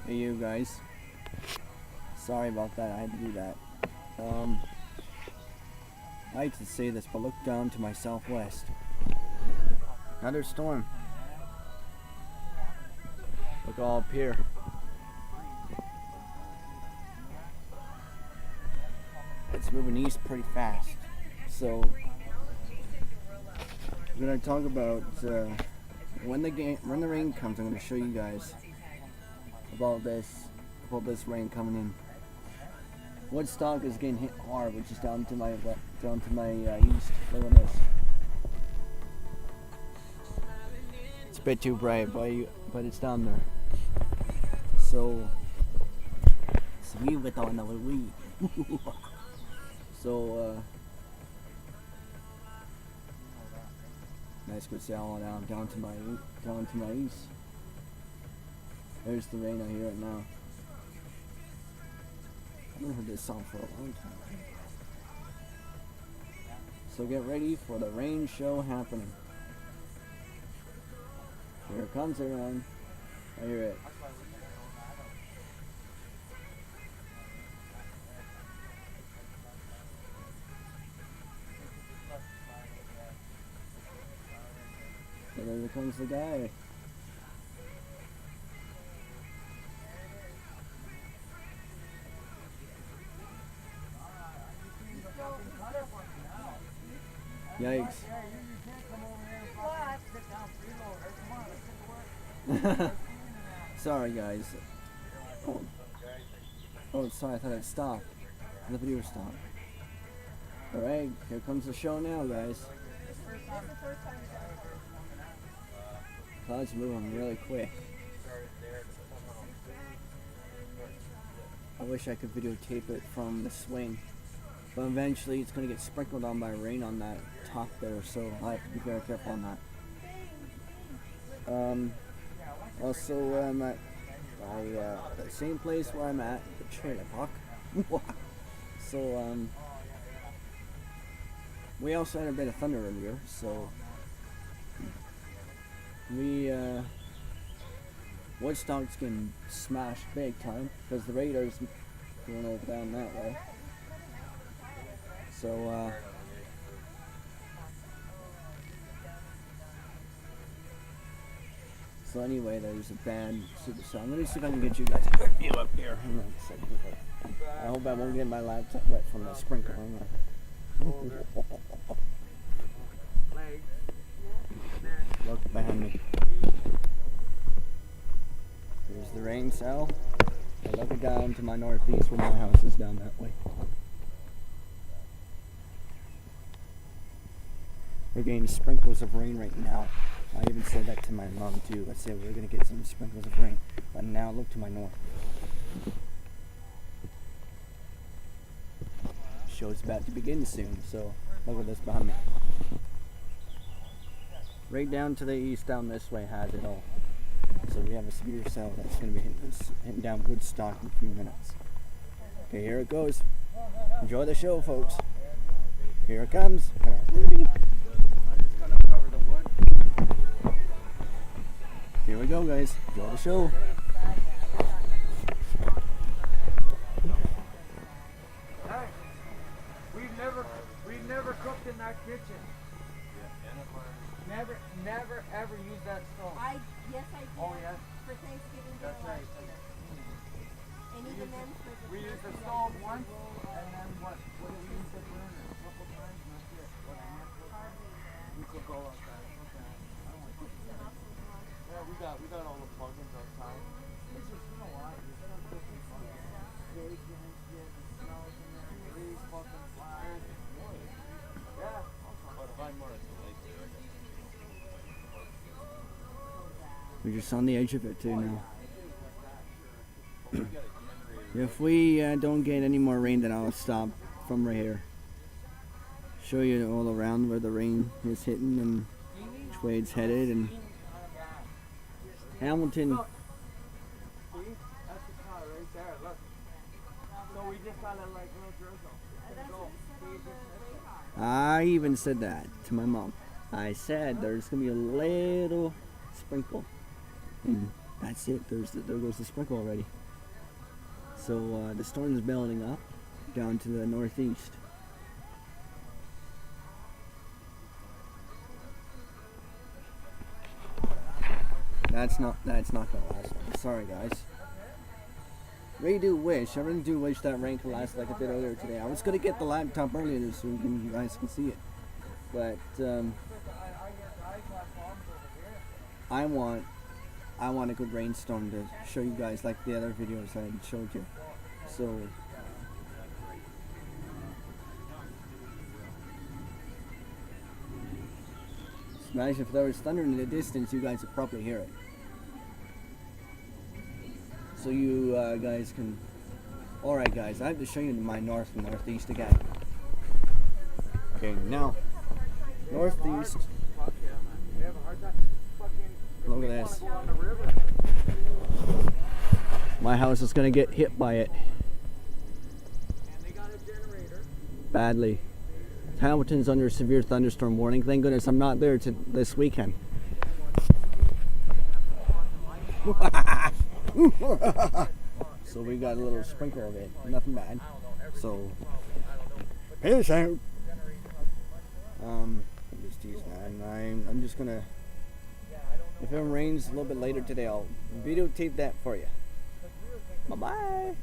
Hey you guys. Sorry about that, I had to do that. I hate to say this, but look down to my southwest. Another storm. Look all up here. It's moving east pretty fast. So we're gonna talk about when the rain comes. I'm gonna show you guys about this rain coming in. Woodstock is getting hit hard, which is down to my east. Look at this. It's a bit too bright, but it's down there. So we with on the we. So nice good sail down to my east. There's the rain. I hear it now. I haven't heard this song for a long time. So get ready for the rain show happening. Here it comes, everyone. I hear it. And there comes the guy. Yikes. Sorry guys. Oh, sorry, I thought I'd stop. The video stopped. Alright, here comes the show now, guys. Clouds moving really quick. I wish I could videotape it from the swing. But eventually it's going to get sprinkled on by rain on that top there, so I have to be very careful on that. Also, I'm at the same place where I'm at, the trailer park. So, we also had a bit of thunder earlier, so Woodstock's getting smashed big time because the radar's going over down that way. So anyway, there's a bad super sound. Let me see if I can get you guys a good view up here. Hang on a second. I hope I won't get my laptop wet from the sprinkling. Look behind me. There's the rain cell. I look down to my northeast where my house is down that way. We're getting sprinkles of rain right now. I even said that to my mom too. I said we're going to get some sprinkles of rain. But now look to my north. Show's about to begin soon, so look at this behind me. Right down to the east, down this way, has it all. So we have a severe cell that's going to be hitting down Woodstock in a few minutes. Okay, here it goes. Enjoy the show, folks. Here it comes. Here we go, guys. Enjoy the show. Hey, we've never cooked in that kitchen. Never ever use that stove. Yes, I did. Oh, yes? For Thanksgiving dinner That's right. last year. And even then for the We used the turkey, stove I once, roll and then what do we use the burner? A couple times, and that's it. What a handful. hardly that. We could go outside. Okay. I don't want to cook It's that. also hot. Yeah, we got all the plugins outside. It's just, you know what? It's not cooking fucking bacon and shit, and smells in there, and these fucking flies. Yeah. But if I'm more at the lake there, I guess. We're just on the edge of it too now. If we don't get any more rain, then I'll stop from right here. Show you all around where the rain is hitting and which way it's headed. And Hamilton, See? That's the car right there, look. So we just gotta like little drizzle. That's what it said on the radar. I even said that to my mom. I said there's gonna be a little sprinkle. That's it. There goes the sprinkle already. So the storm is building up down to the northeast. That's not gonna last long. Sorry guys. I really do wish that rain could last like it did earlier today. I was gonna get the laptop earlier so you guys can see it. But I want a good rainstorm to show you guys like the other videos I showed you. So imagine if there was thunder in the distance, you guys would probably hear it. So you guys can. Alright guys, I have to show you my north and northeast again. Okay, now northeast. Look at this. My house is gonna get hit by it badly. Hamilton's under severe thunderstorm warning. Thank goodness I'm not there this weekend. So we got a little sprinkle of it. Nothing bad. So pay this out. I'm just teasing, man. I'm just gonna. If it rains a little bit later today, I'll videotape that for you. Bye bye.